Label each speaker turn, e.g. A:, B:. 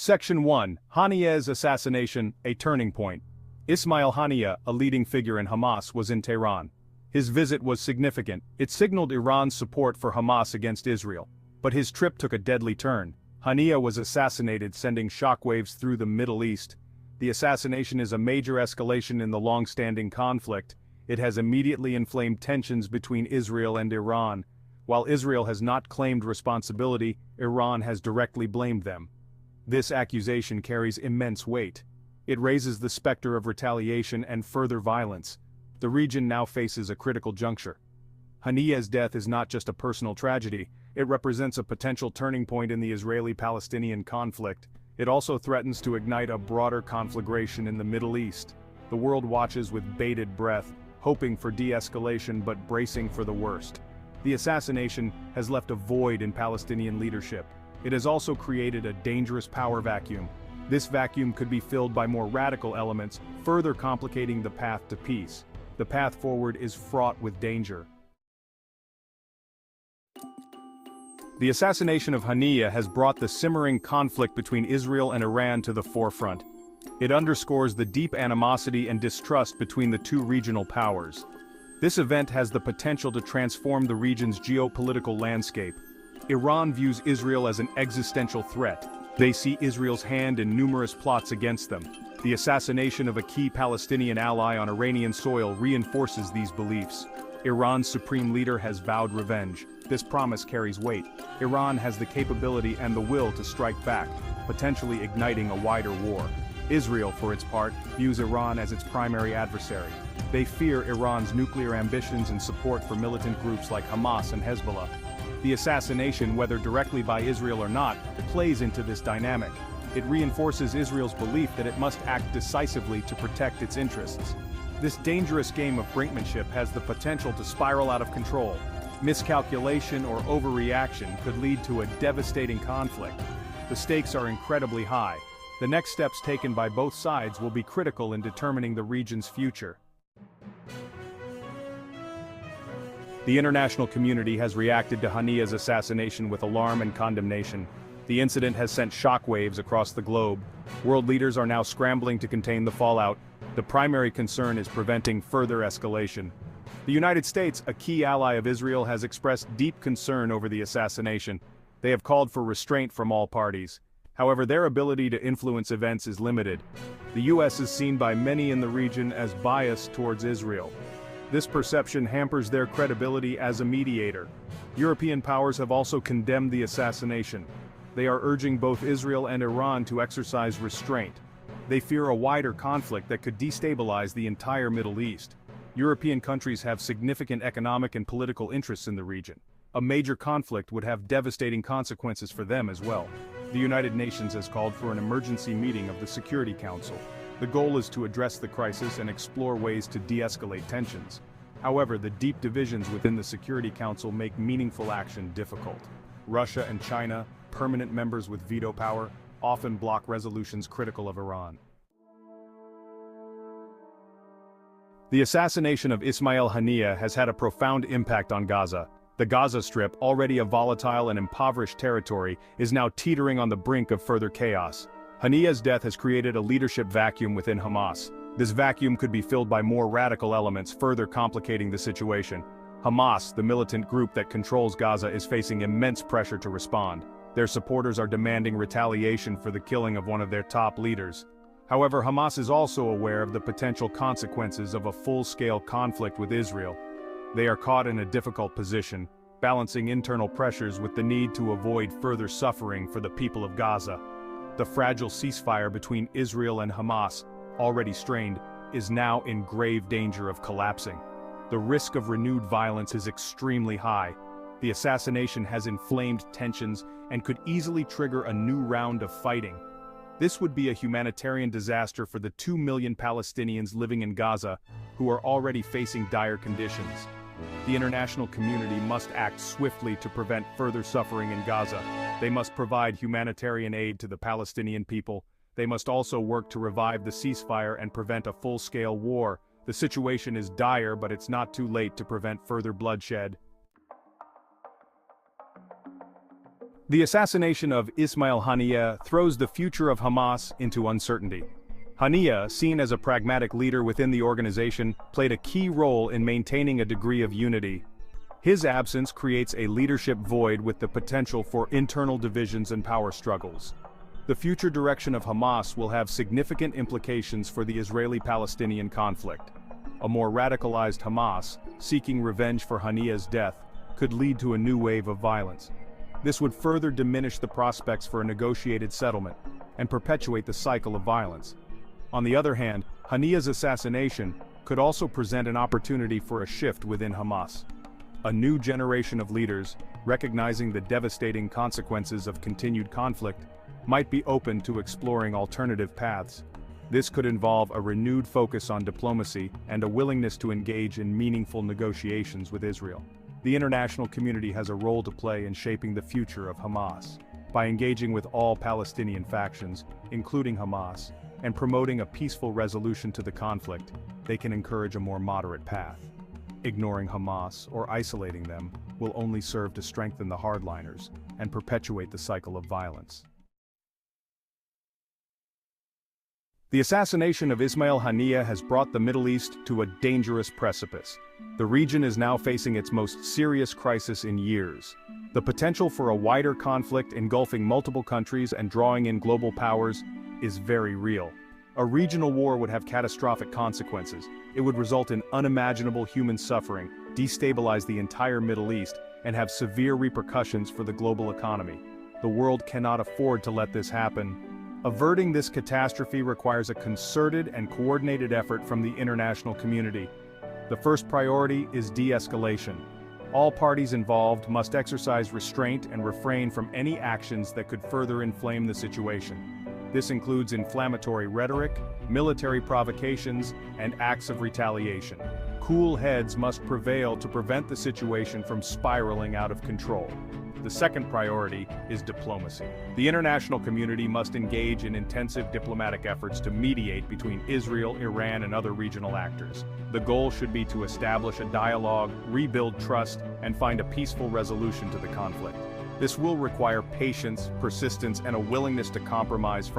A: Section 1. Haniyeh's assassination, a turning point. Ismail Haniyeh, a leading figure in Hamas, was in Tehran. His visit was significant. It signaled Iran's support for Hamas against Israel. But his trip took a deadly turn. Haniyeh was assassinated, sending shockwaves through the Middle East. The assassination is a major escalation in the long-standing conflict. It has immediately inflamed tensions between Israel and Iran. While Israel has not claimed responsibility, Iran has directly blamed them. This accusation carries immense weight. It raises the specter of retaliation and further violence. The region now faces a critical juncture. Haniyeh's death is not just a personal tragedy, it represents a potential turning point in the Israeli-Palestinian conflict. It also threatens to ignite a broader conflagration in the Middle East. The world watches with bated breath, hoping for de-escalation but bracing for the worst. The assassination has left a void in Palestinian leadership. It has also created a dangerous power vacuum. This vacuum could be filled by more radical elements, further complicating the path to peace. The path forward is fraught with danger. The assassination of Haniyeh has brought the simmering conflict between Israel and Iran to the forefront. It underscores the deep animosity and distrust between the two regional powers. This event has the potential to transform the region's geopolitical landscape. Iran views Israel as an existential threat. They see Israel's hand in numerous plots against them. The assassination of a key Palestinian ally on Iranian soil reinforces these beliefs. Iran's supreme leader has vowed revenge. This promise carries weight. Iran has the capability and the will to strike back, potentially igniting a wider war. Israel, for its part, views Iran as its primary adversary. They fear Iran's nuclear ambitions and support for militant groups like Hamas and Hezbollah. The assassination, whether directly by Israel or not, plays into this dynamic. It reinforces Israel's belief that it must act decisively to protect its interests. This dangerous game of brinkmanship has the potential to spiral out of control. Miscalculation or overreaction could lead to a devastating conflict. The stakes are incredibly high. The next steps taken by both sides will be critical in determining the region's future. The international community has reacted to Haniyeh's assassination with alarm and condemnation. The incident has sent shockwaves across the globe. World leaders are now scrambling to contain the fallout. The primary concern is preventing further escalation. The United States, a key ally of Israel, has expressed deep concern over the assassination. They have called for restraint from all parties. However, their ability to influence events is limited. The U.S. is seen by many in the region as biased towards Israel. This perception hampers their credibility as a mediator. European powers have also condemned the assassination. They are urging both Israel and Iran to exercise restraint. They fear a wider conflict that could destabilize the entire Middle East. European countries have significant economic and political interests in the region. A major conflict would have devastating consequences for them as well. The United Nations has called for an emergency meeting of the Security Council. The goal is to address the crisis and explore ways to de-escalate tensions. However, the deep divisions within the Security Council make meaningful action difficult. Russia and China, permanent members with veto power, often block resolutions critical of Iran. The assassination of Ismail Haniyeh has had a profound impact on Gaza. The Gaza Strip, already a volatile and impoverished territory, is now teetering on the brink of further chaos. Haniyeh's death has created a leadership vacuum within Hamas. This vacuum could be filled by more radical elements, further complicating the situation. Hamas, the militant group that controls Gaza, is facing immense pressure to respond. Their supporters are demanding retaliation for the killing of one of their top leaders. However, Hamas is also aware of the potential consequences of a full-scale conflict with Israel. They are caught in a difficult position, balancing internal pressures with the need to avoid further suffering for the people of Gaza. The fragile ceasefire between Israel and Hamas, already strained, is now in grave danger of collapsing. The risk of renewed violence is extremely high. The assassination has inflamed tensions and could easily trigger a new round of fighting. This would be a humanitarian disaster for the 2 million Palestinians living in Gaza, who are already facing dire conditions. The international community must act swiftly to prevent further suffering in Gaza. They must provide humanitarian aid to the Palestinian people. They must also work to revive the ceasefire and prevent a full-scale war. The situation is dire, but it's not too late to prevent further bloodshed. The assassination of Ismail Haniyeh throws the future of Hamas into uncertainty. Haniyeh, seen as a pragmatic leader within the organization, played a key role in maintaining a degree of unity. His absence creates a leadership void with the potential for internal divisions and power struggles. The future direction of Hamas will have significant implications for the Israeli-Palestinian conflict. A more radicalized Hamas, seeking revenge for Haniyeh's death, could lead to a new wave of violence. This would further diminish the prospects for a negotiated settlement and perpetuate the cycle of violence. On the other hand, Haniyeh's assassination could also present an opportunity for a shift within Hamas. A new generation of leaders, recognizing the devastating consequences of continued conflict, might be open to exploring alternative paths. This could involve a renewed focus on diplomacy and a willingness to engage in meaningful negotiations with Israel. The international community has a role to play in shaping the future of Hamas. By engaging with all Palestinian factions, including Hamas, and promoting a peaceful resolution to the conflict, they can encourage a more moderate path. Ignoring Hamas or isolating them will only serve to strengthen the hardliners and perpetuate the cycle of violence. The assassination of Ismail Haniyeh has brought the Middle East to a dangerous precipice. The region is now facing its most serious crisis in years. The potential for a wider conflict engulfing multiple countries and drawing in global powers is very real. A regional war would have catastrophic consequences. It would result in unimaginable human suffering, destabilize the entire Middle East, and have severe repercussions for the global economy. The world cannot afford to let this happen. Averting this catastrophe requires a concerted and coordinated effort from the international community. The first priority is de-escalation. All parties involved must exercise restraint and refrain from any actions that could further inflame the situation. This includes inflammatory rhetoric, military provocations, and acts of retaliation. Cool heads must prevail to prevent the situation from spiraling out of control. The second priority is diplomacy. The international community must engage in intensive diplomatic efforts to mediate between Israel, Iran, and other regional actors. The goal should be to establish a dialogue, rebuild trust, and find a peaceful resolution to the conflict. This will require patience, persistence, and a willingness to compromise from